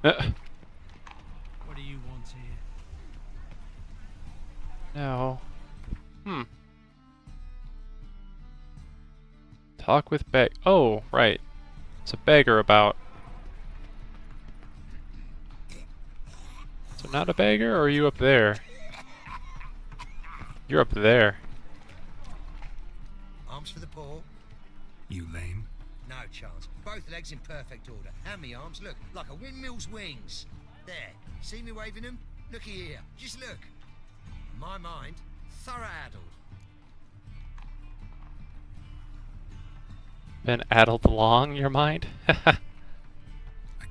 What do you want here? No. Talk with beg. Oh, right. It's a beggar about. So not a beggar, or are you up there? You're up there. Arms for the poor. You lame? No chance. Both legs in perfect order. And me arms, look, like a windmill's wings. There. See me waving them? Looky here. Just look. My mind, thorough addled. Been addled along your mind? I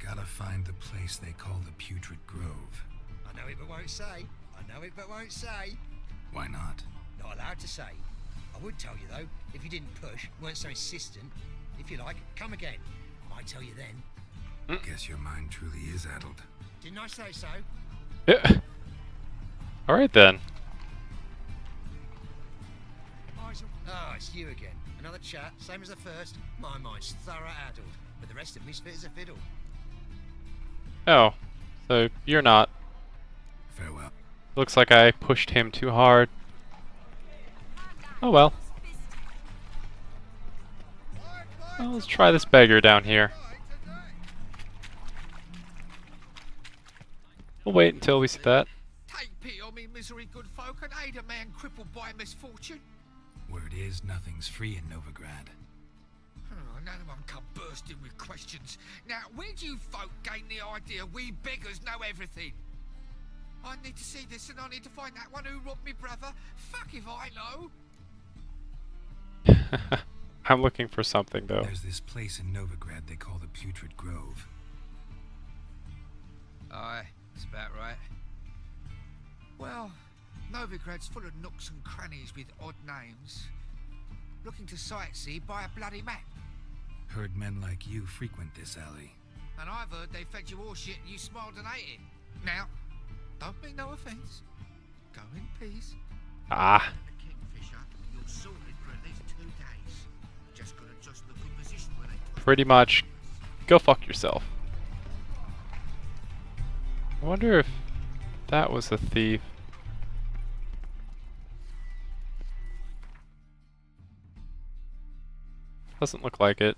gotta find the place they call the Putrid Grove. I know it but won't say. I know it but won't say. Why not? Not allowed to say. I would tell you though, if you didn't push, weren't so insistent. If you like, come again. Might tell you then. Guess your mind truly is addled. Didn't I say so? Yeah. Alright then. Ah, it's you again. Another chat, same as the first. My mind's thorough addled, but the rest of me's fit as a fiddle. Oh. So you're not. Farewell. Looks like I pushed him too hard. Oh well. Well, let's try this beggar down here. We'll wait until we see that. Take pity on me, misery, good folk, and aid a man crippled by misfortune. Word is, nothing's free in Novigrad. Oh, none of them come bursting with questions. Now, where do you folk gain the idea we beggars know everything? I need to see this, and I need to find that one who robbed me brother. Fuck if I know. I'm looking for something though. There's this place in Novigrad they call the Putrid Grove. Aye, that's about right. Well, Novigrad's full of nooks and crannies with odd names. Looking to sightsee, buy a bloody map. Heard men like you frequent this alley. And I've heard they fed you all shit and you smiled and ate it. Now, don't mean no offence. Go in peace. Ah. The Kingfisher, you're sorted for at least 2 days. Just gotta adjust the good position where they... Pretty much. Go fuck yourself. I wonder if that was a thief. Doesn't look like it.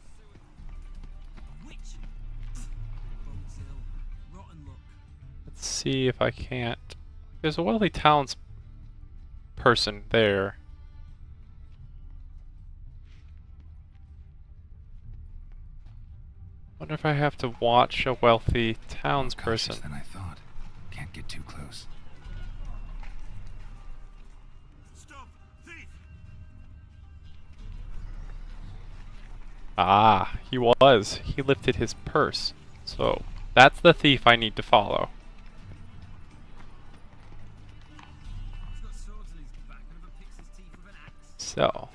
Let's see if I can't. There's a wealthy towns person there. Wonder if I have to watch a wealthy townsperson. Cautious than I thought. Can't get too close. Stop! Thief! Ah, he was. He lifted his purse. So, that's the thief I need to follow. He's got swords in his back and never picks his teeth with an axe. So,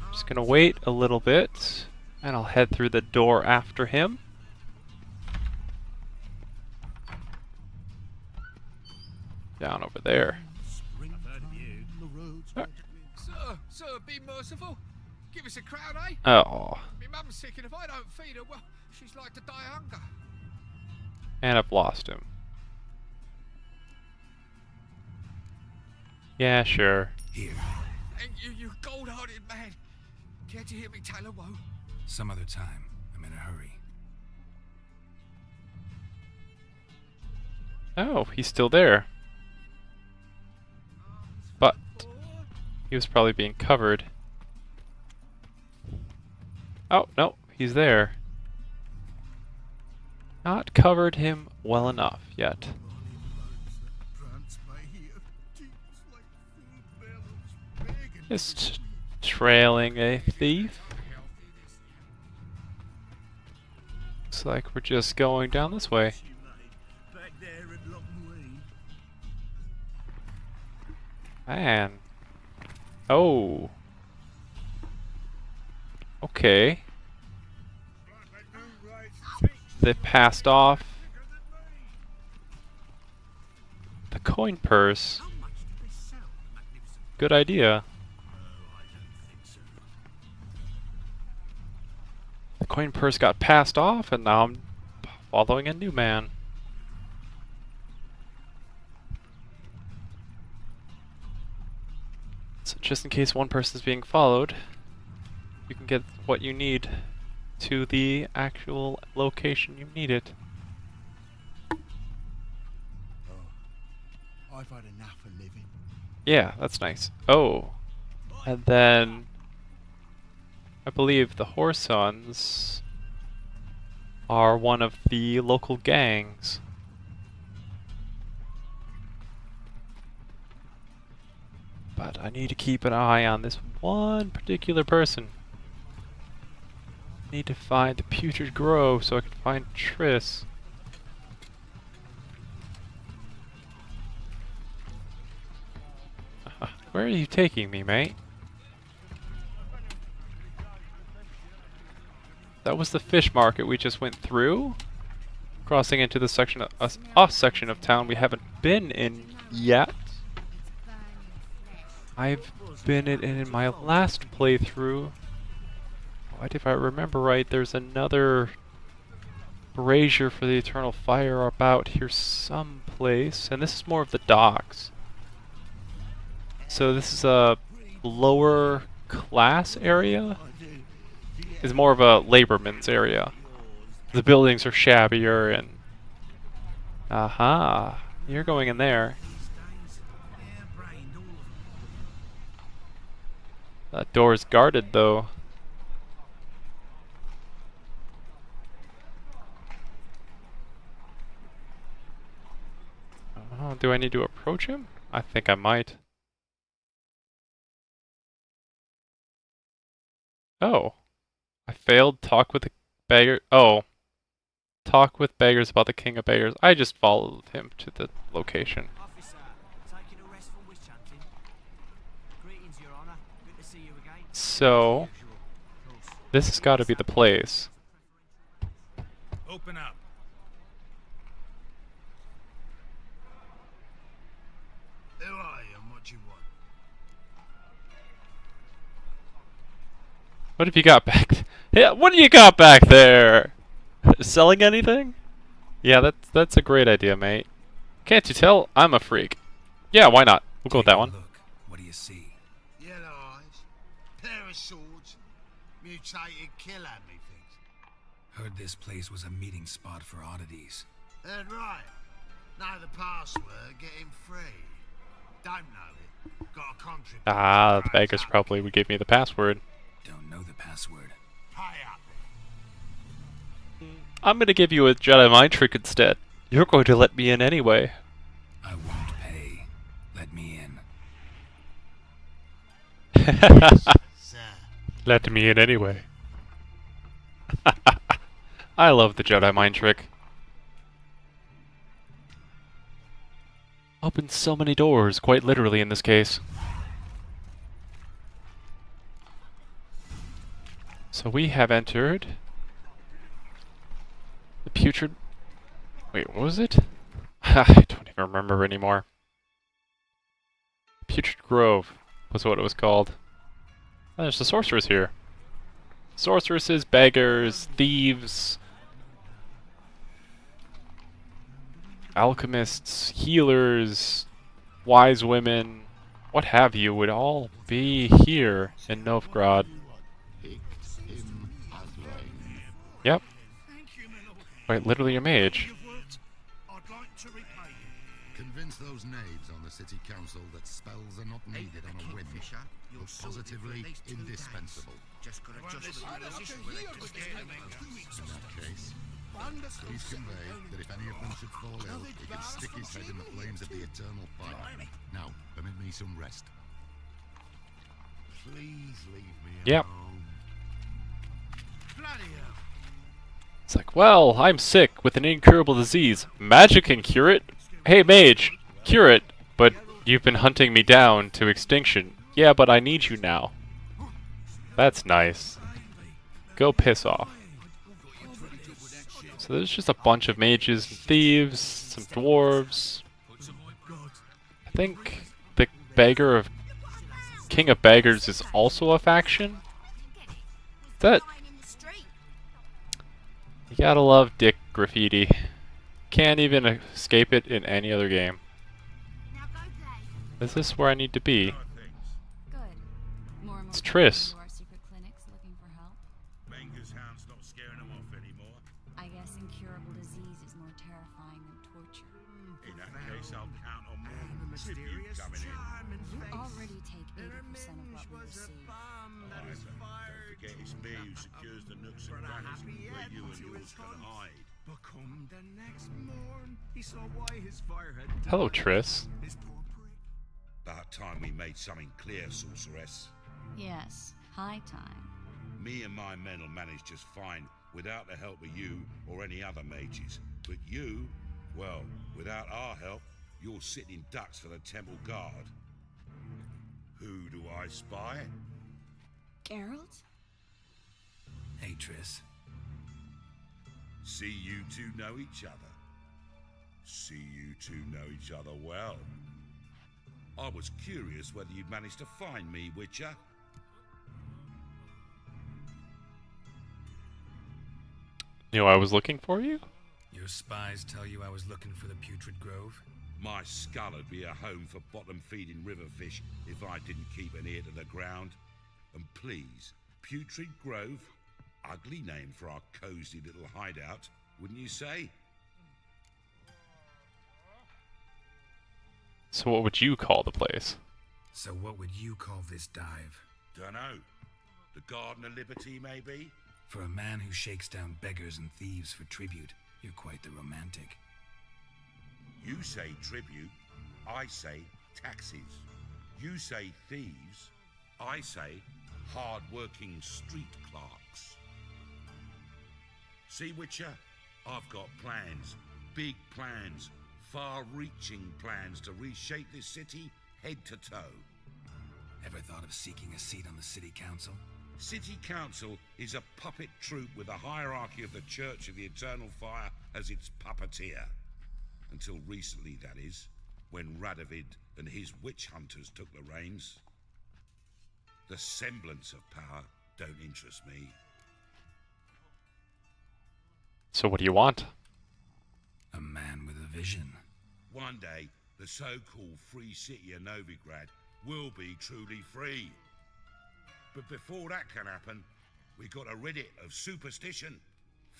I'm just gonna wait a little bit, and I'll head through the door after him. Down over there. I've heard of you. Sir, be merciful. Give us a crown, eh? Oh, My mum's sick and if I don't feed her, well, she's like to die of hunger. and I've lost him. Yeah, sure. Here. Thank you, you gold-hearted man. Care to hear me tell a woe? Some other time. I'm in a hurry. Oh, he's still there. But he was probably being covered. Oh, no, he's there. Not covered him well enough yet. Just trailing a thief. Looks like we're just going down this way. Back there at Lockney. Man. Oh. Okay. They passed off the coin purse. Good idea. The coin purse got passed off, and now I'm following a new man. So just in case one person is being followed, you can get what you need to the actual location you need it. I've had enough of living. Yeah, that's nice. Oh, and then I believe the Horsons are one of the local gangs. But I need to keep an eye on this one particular person. Need to find the Putrid Grove so I can find Triss. Where are you taking me, mate? That was the fish market we just went through. Crossing into the section of off section of town we haven't been in yet. I've been in my last playthrough. If I remember right, there's another brazier for the Eternal Fire about here someplace, and this is more of the docks. So this is a lower class area. It's more of a laborman's area. The buildings are shabbier and... Aha! You're going in there. That door is guarded though. Oh, do I need to approach him? I think I might. Oh. I failed talk with the beggar. Oh. Talk with beggars about the king of beggars. I just followed him to the location. Officer, taking a rest from witch hunting. Greetings, Your Honor. Good to see you again. So, this has got to be the place. Open up. Who are you and what do you want? What have you got back? Yeah, what do you got back there? Selling anything? Yeah, that's a great idea, mate. Can't you tell I'm a freak? Yeah, why not? We'll go with that one. Look, what do you see? Yellow eyes, pair of swords, mutated killer, methinks. Heard this place was a meeting spot for oddities. Heard right. Know the password, get him free. Don't know it. Got a contribute. Ah, the beggars probably would give me the password. Don't know the password. Pay up. I'm gonna give you a Jedi mind trick instead. You're going to let me in anyway. I won't pay. Let me in. Sir. Let me in anyway. I love the Jedi mind trick. Opens so many doors, quite literally in this case. So we have entered the Putrid... Wait, what was it? I don't even remember anymore. Putrid Grove was what it was called. Oh, there's the sorceress here. Sorceresses, beggars, thieves, alchemists, healers, wise women, what have you, would all be here in Novgorod. Yep. Quite literally a mage. Convince those knaves on the city council that spells are not needed on a whim, but positively indispensable. In that case, please convey that if any of them should fall ill, he can stick his head in the flames of the eternal fire. Now, permit me some rest. Please leave me Yep. alone. Bloody hell. It's like, well, I'm sick with an incurable disease. Magic can cure it? Hey, mage, cure it, but you've been hunting me down to extinction. Yeah, but I need you now. That's nice. Go piss off. So there's just a bunch of mages and thieves, some dwarves. I think the beggar of King of Beggars is also a faction. That you gotta love graffiti. Can't even escape it in any other game. Now go play. Is this where I need to be? Good. More and more It's people Triss. come to our secret clinics looking for help. Menger's hound's not scaring them off anymore. I guess incurable disease is more terrifying than torture. In that case, I'll count on more tribute coming in. You already take 80% of what we receive. Don't forget it's me who secures the nooks and crannies where you and yours can hide. But come the next morn, he saw why his fire had Hello, died. Triss. His poor prick. About time we made something clear, sorceress. Yes, high time. Me and my men will manage just fine without the help of you or any other mages. But you, well, without our help, you're sitting ducks for the temple guard. Who do I spy? Geralt? Hey, Triss. See you two know each other. See you two know each other well. I was curious whether you'd managed to find me, Witcher. Knew I was looking for you? Your spies tell you I was looking for the Putrid Grove? My skull'd be a home for bottom-feeding river fish if I didn't keep an ear to the ground. And please, Putrid Grove? Ugly name for our cozy little hideout, wouldn't you say? So what would you call the place? So what would you call this dive? Dunno. The Garden of Liberty, maybe? For a man who shakes down beggars and thieves for tribute, you're quite the romantic. You say tribute, I say taxes. You say thieves, I say hard-working street clerks. See, Witcher, I've got plans, big plans, far-reaching plans to reshape this city head to toe. Ever thought of seeking a seat on the city council? City Council is a puppet troupe with the hierarchy of the Church of the Eternal Fire as its puppeteer. Until recently, that is, when Radovid and his witch hunters took the reins. The semblance of power don't interest me. So what do you want? A man with a vision. One day, the so-called free city of Novigrad will be truly free. But before that can happen, we got to rid it of superstition,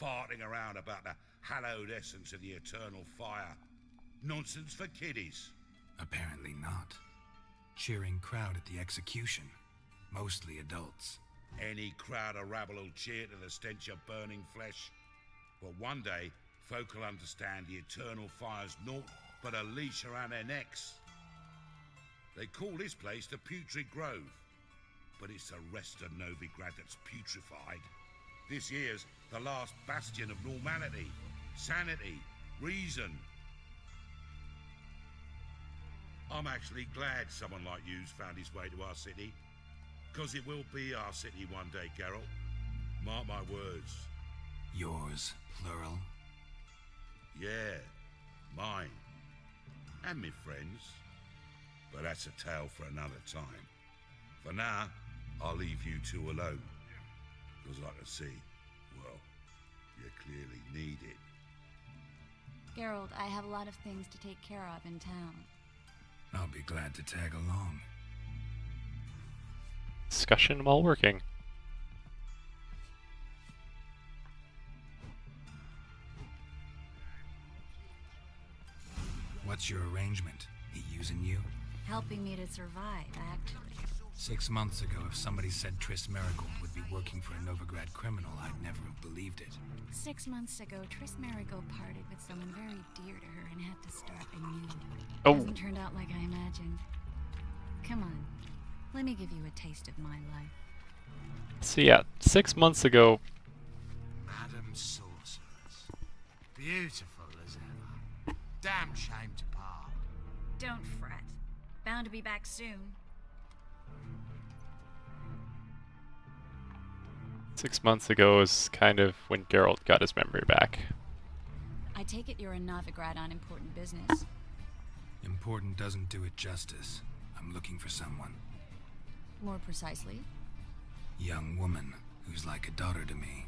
farting around about the hallowed essence of the eternal fire. Nonsense for kiddies. Apparently not. Cheering crowd at the execution. Mostly adults. Any crowd of rabble will cheer to the stench of burning flesh. But one day, folk will understand the eternal fire's naught but a leash around their necks. They call this place the Putrid Grove, but it's the rest of Novigrad that's putrefied. This here's the last bastion of normality, sanity, reason. I'm actually glad someone like you's found his way to our city, because it will be our city one day, Geralt. Mark my words. Yours, plural. Yeah, mine. And me friends. But that's a tale for another time. For now, I'll leave you two alone. Because I can see, well, you clearly need it. Geralt, I have a lot of things to take care of in town. I'll be glad to tag along. Discussion while working. What's your arrangement? He using you? Helping me to survive, actually. 6 months ago, if somebody said Triss Marigold would be working for a Novigrad criminal, I'd never have believed it. 6 months ago, Triss Marigold parted with someone very dear to her and had to start anew. Oh. Hasn't turned out like I imagined. Come on, let me give you a taste of my life. So yeah, 6 months ago, Madam Sorceress. Beautiful as ever. Damn shame to part. Don't fret. Bound to be back soon. 6 months ago is kind of when Geralt got his memory back. I take it you're in Novigrad on important business. Important doesn't do it justice. I'm looking for someone. More precisely, Young woman who's like a daughter to me.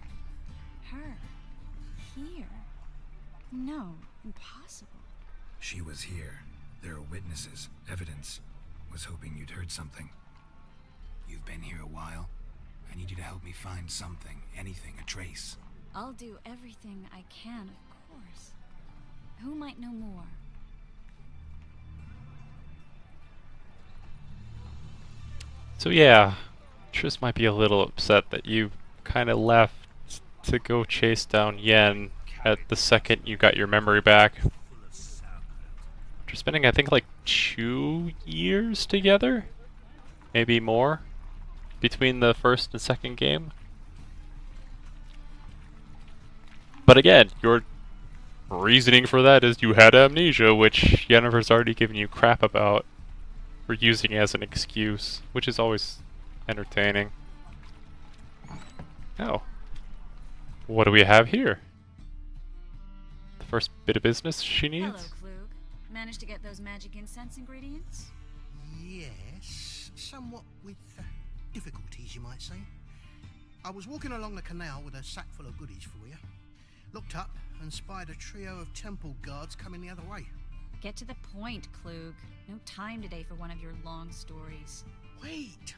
her. Here. No, impossible. She was here. There are witnesses, evidence. Was hoping you'd heard something. You've been here a while. I need you to help me find something, anything, a trace. I'll do everything I can, of course. Who might know more? So yeah, Triss might be a little upset that you kind of left to go chase down Yen at the second you got your memory back. After spending, I think, like 2 years together? Maybe more? Between the first and second game? But again, your reasoning for that is you had amnesia, which Yennefer's already given you crap about. We're using as an excuse, which is always entertaining. Oh. What do we have here? The first bit of business she needs? Hello, Klug. Managed to get those magic incense ingredients? Yes, somewhat with difficulties, you might say. I was walking along the canal with a sack full of goodies for you. Looked up and spied a trio of temple guards coming the other way. Get to the point, Klug. No time today for one of your long stories. Wait!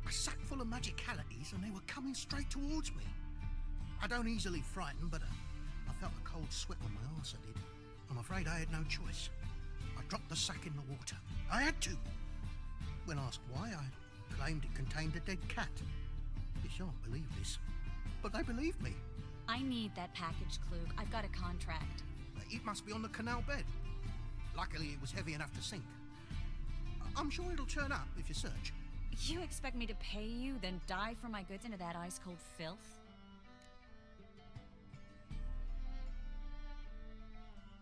A sack full of magicalities and they were coming straight towards me. I don't easily frighten, but I felt a cold sweat on my arse, I did. I'm afraid I had no choice. I dropped the sack in the water. I had to. When asked why, I claimed it contained a dead cat. You shan't believe this, but they believed me. I need that package, Klug. I've got a contract. It must be on the canal bed. Luckily, it was heavy enough to sink. I'm sure it'll turn up if you search. You expect me to pay you, then dive for my goods into that ice-cold filth?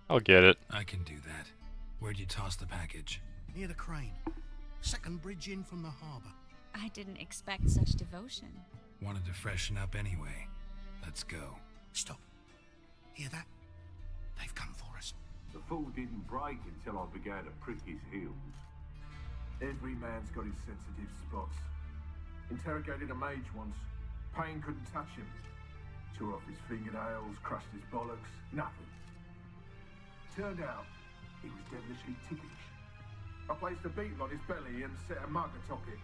I'll get it. I can do that. Where'd you toss the package? Near the crane. Second bridge in from the harbour. I didn't expect such devotion. Wanted to freshen up anyway. Let's go. Stop. Hear that? They've come for us. The fool didn't break until I began to prick his heels. Every man's got his sensitive spots. Interrogated a mage once. Pain couldn't touch him. Tore off his fingernails, crushed his bollocks, nothing. Turned out, he was devilishly ticklish. I placed a beetle on his belly and set a mug atop it.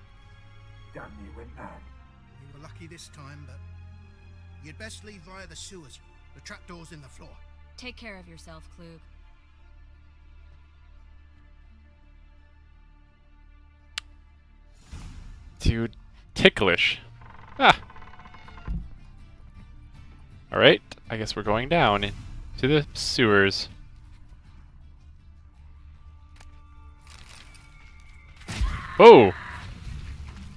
Damn near went mad. You were lucky this time, but you'd best leave via the sewers. The trapdoor's in the floor. Take care of yourself, Klug. Dude, ticklish. Ah. Alright, I guess we're going down into the sewers. Whoa!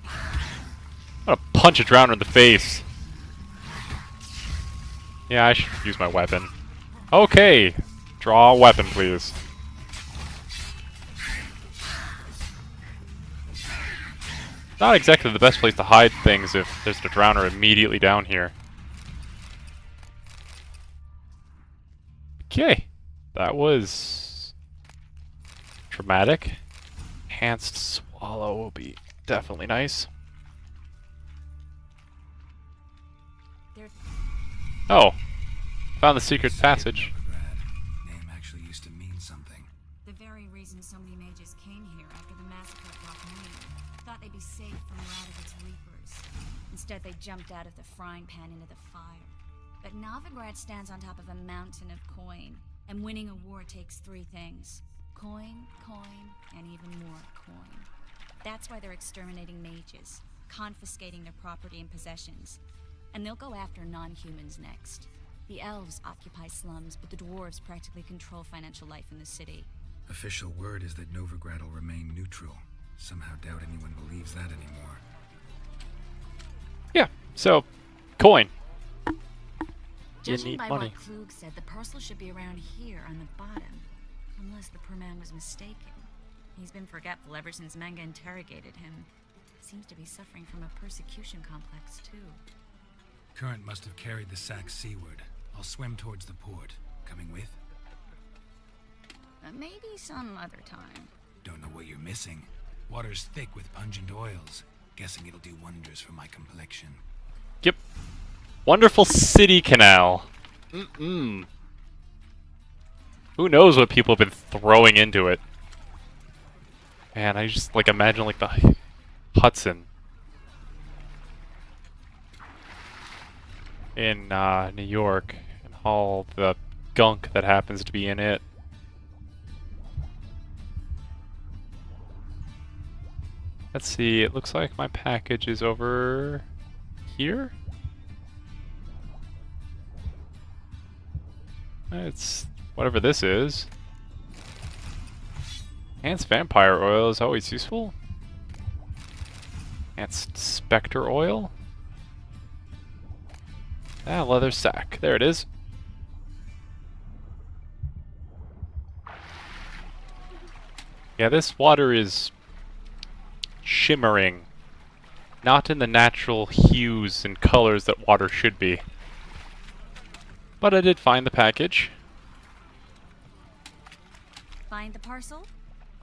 I'm gonna punch a drowner in the face. Yeah, I should use my weapon. Okay! Draw a weapon, please. Not exactly the best place to hide things if there's a drowner immediately down here. Okay. That was dramatic. Enhanced swallow will be definitely nice. Oh. Found the secret passage. Name actually used to mean something. The very reason so many mages came here after the massacre at Lochmane. Thought they'd be safe from Radovid's reapers. Instead, they jumped out of the frying pan into the fire. But Novigrad stands on top of a mountain of coin, and winning a war takes 3 things. Coin, coin, and even more coin. That's why they're exterminating mages, confiscating their property and possessions. And they'll go after non-humans next. The elves occupy slums, but the dwarves practically control financial life in the city. Official word is that Novigrad will remain neutral. Somehow doubt anyone believes that anymore. Yeah, so, coin. Judging need by money. what Klug said, the parcel should be around here on the bottom. Unless the poor man was mistaken. He's been forgetful ever since Manga interrogated him. Seems to be suffering from a persecution complex, too. Current must have carried the sack seaward. I'll swim towards the port. Coming with? Maybe some other time. Don't know what you're missing. Water's thick with pungent oils. Guessing it'll do wonders for my complexion. Yep. Wonderful city canal. Who knows what people have been throwing into it? Man, I just like imagine like the Hudson in New York and all the gunk that happens to be in it. Let's see, it looks like my package is over here? It's whatever this is. Enhanced vampire oil is always useful. Enhanced specter oil. Ah, leather sack. There it is. Yeah, this water is shimmering. Not in the natural hues and colors that water should be. But I did find the package. Find the parcel?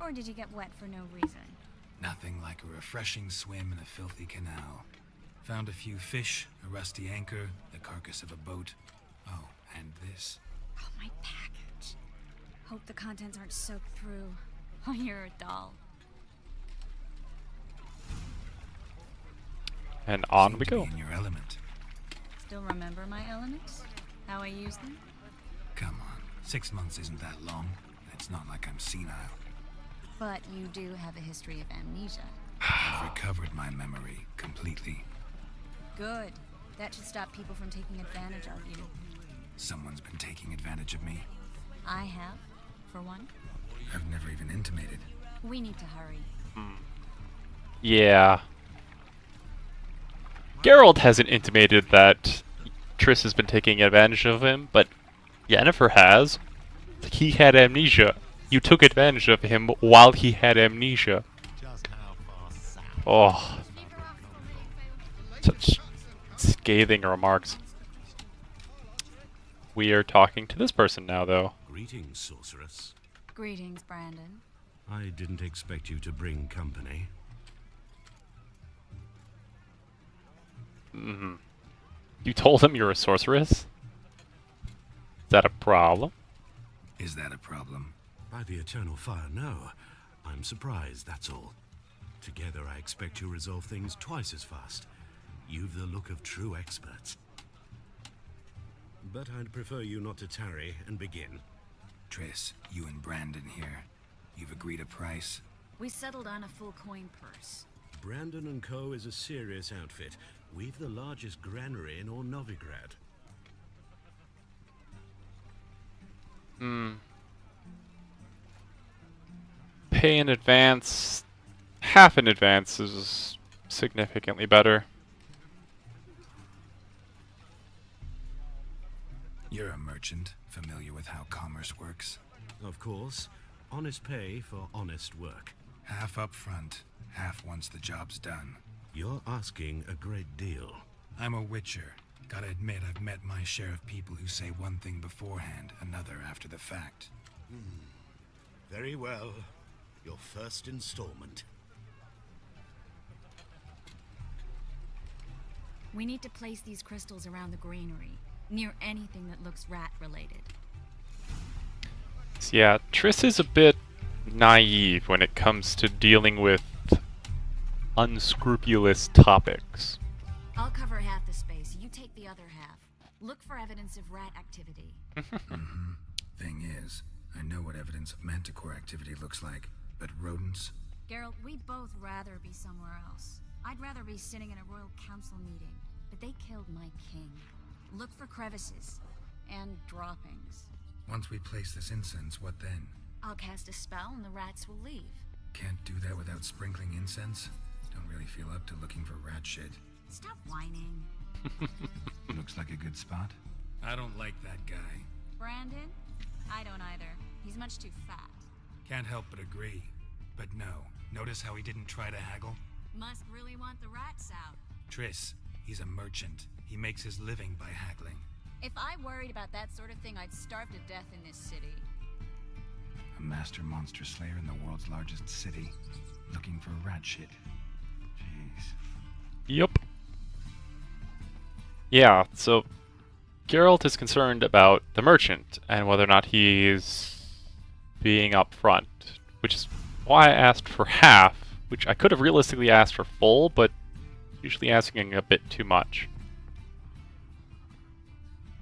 Or did you get wet for no reason? Nothing like a refreshing swim in a filthy canal. Found a few fish, a rusty anchor, the carcass of a boat. Oh, and this. Oh, my package. Hope the contents aren't soaked through. Oh, you're a doll. And on Seem we to go. be in your element. Still remember my elements? How I use them? Come on, 6 months isn't that long. It's not like I'm senile. But you do have a history of amnesia. I've recovered my memory completely. Good. That should stop people from taking advantage of you. Someone's been taking advantage of me. I have, for one. I've never even intimated. We need to hurry. Yeah. Geralt hasn't intimated that Triss has been taking advantage of him, but Yennefer has. He had amnesia. You took advantage of him while he had amnesia. Oh. Such scathing remarks. We are talking to this person now, though. Greetings, sorceress. Greetings, Brandon. I didn't expect you to bring company. Mm-hmm. You told him you're a sorceress? Is that a problem? Is that a problem? By the eternal fire, no. I'm surprised, that's all. Together, I expect you resolve things twice as fast. You've the look of true experts. But I'd prefer you not to tarry and begin. Triss, you and Brandon here. You've agreed a price? We settled on a full coin purse. Brandon & Co. is a serious outfit. We've the largest granary in all Novigrad. Pay in advance. Half in advance is significantly better. You're a merchant, familiar with how commerce works. Of course, honest pay for honest work. Half up front, half once the job's done. You're asking a great deal. I'm a witcher. Gotta admit, I've met my share of people who say one thing beforehand, another after the fact. Very well. Your first installment. We need to place these crystals around the granary, near anything that looks rat-related. So yeah, Triss is a bit naive when it comes to dealing with unscrupulous topics. I'll cover half the space, you take the other half. Look for evidence of rat activity. Thing is, I know what evidence of manticore activity looks like, but rodents? Geralt, we'd both rather be somewhere else. I'd rather be sitting in a royal council meeting, but they killed my king. Look for crevices and droppings. Once we place this incense, what then? I'll cast a spell and the rats will leave. Can't do that without sprinkling incense? Don't really feel up to looking for rat shit. Stop whining. Looks like a good spot. I don't like that guy. Brandon? I don't either. He's much too fat. Can't help but agree. But no, notice how he didn't try to haggle? Must really want the rats out. Triss, he's a merchant. He makes his living by haggling. If I worried about that sort of thing, I'd starve to death in this city. A master monster slayer in the world's largest city. Looking for rat shit. Jeez. Yup. Yeah, so Geralt is concerned about the merchant and whether or not he's being up front, which is why I asked for half, which I could have realistically asked for full, but usually asking a bit too much.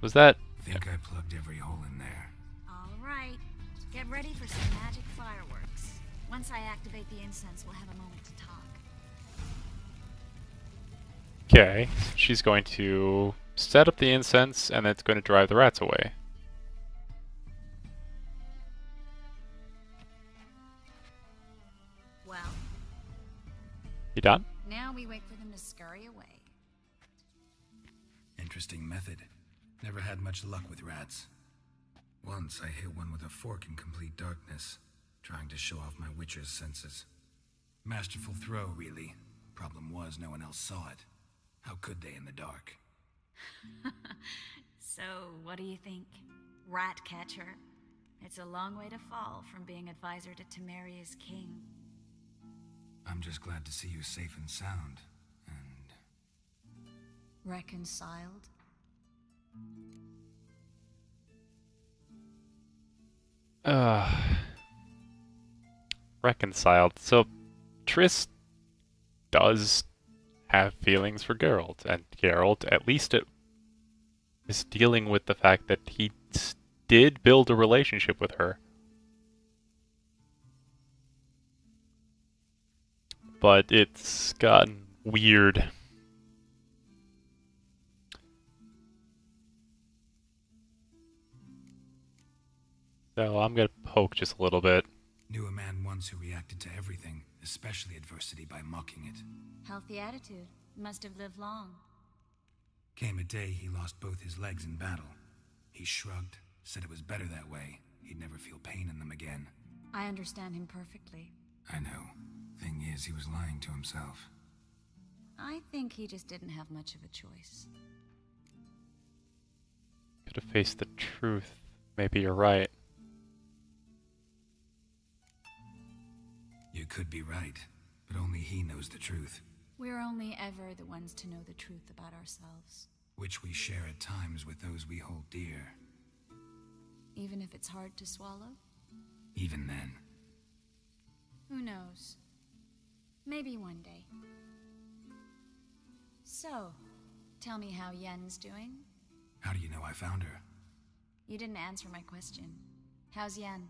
Was that... Think I plugged every hole in there. All right. Get ready for some magic fireworks. Once I activate the incense, we'll have a moment to talk. Okay, she's going to set up the incense, and it's going to drive the rats away. Well, You done? now we wait for them to scurry away. Interesting method. Never had much luck with rats. Once I hit one with a fork in complete darkness, trying to show off my witcher's senses. Masterful throw, really. Problem was, no one else saw it. How could they in the dark? So, what do you think? Rat catcher? It's a long way to fall from being advisor to Temeria's king. I'm just glad to see you safe and sound, and... Reconciled? Reconciled. So, Triss does have feelings for Geralt, and Geralt, at least it is dealing with the fact that he did build a relationship with her. But it's gotten weird. So I'm gonna poke just a little bit. Knew a man once who reacted to everything, especially adversity, by mocking it. Healthy attitude. Must have lived long. Came a day he lost both his legs in battle. He shrugged, said it was better that way. He'd never feel pain in them again. I understand him perfectly. I know. Thing is, he was lying to himself. I think he just didn't have much of a choice. Could have faced the truth. Maybe you're right. You could be right, but only he knows the truth. We're only ever the ones to know the truth about ourselves. Which we share at times with those we hold dear. Even if it's hard to swallow? Even then. Who knows? Maybe one day. So, tell me how Yen's doing? How do you know I found her? You didn't answer my question. How's Yen?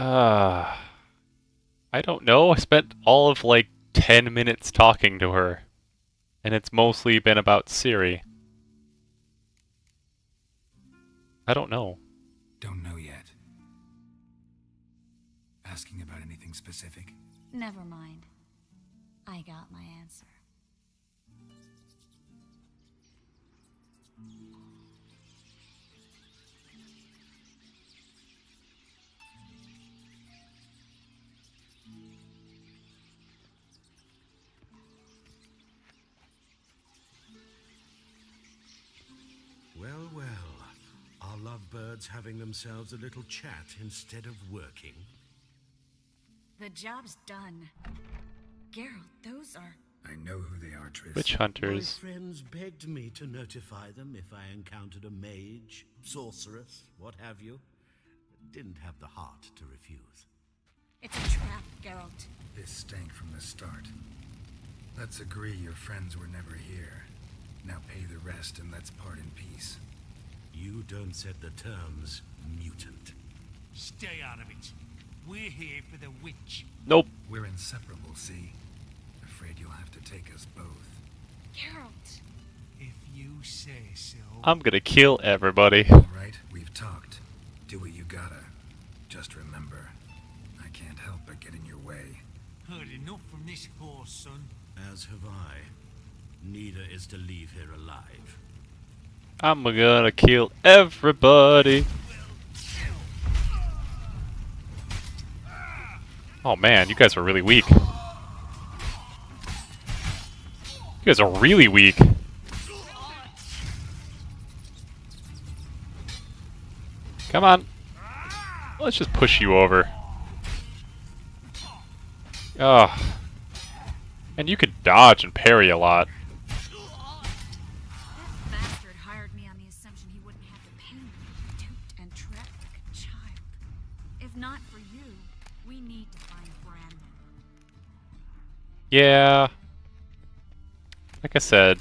I don't know. I spent all of like 10 minutes talking to her. And it's mostly been about Ciri. I don't know. Don't know yet. Asking about anything specific? Never mind. I got my answer. Well, well. Are lovebirds having themselves a little chat instead of working? The job's done. Geralt, those are... I know who they are, Triss. Witch hunters. My friends begged me to notify them if I encountered a mage, sorceress, what have you. Didn't have the heart to refuse. It's a trap, Geralt. This stank from the start. Let's agree your friends were never here. Now pay the rest and let's part in peace. You don't set the terms, mutant. Stay out of it. We're here for the witch. Nope. We're inseparable, see? Afraid you'll have to take us both. Geralt! If you say so. I'm gonna kill everybody. Right, we've talked. Do what you gotta. Just remember, I can't help but get in your way. Heard enough from this horse, son. As have I. Neither is to leave here alive. I'm gonna kill everybody. Oh man, you guys are really weak. You guys are really weak. Come on. Let's just push you over. Ugh. And you could dodge and parry a lot. That bastard hired me on the assumption he wouldn't have to pay me. Toot and tread like a child. If not for you, we need to find Brandon. Yeah. Like I said,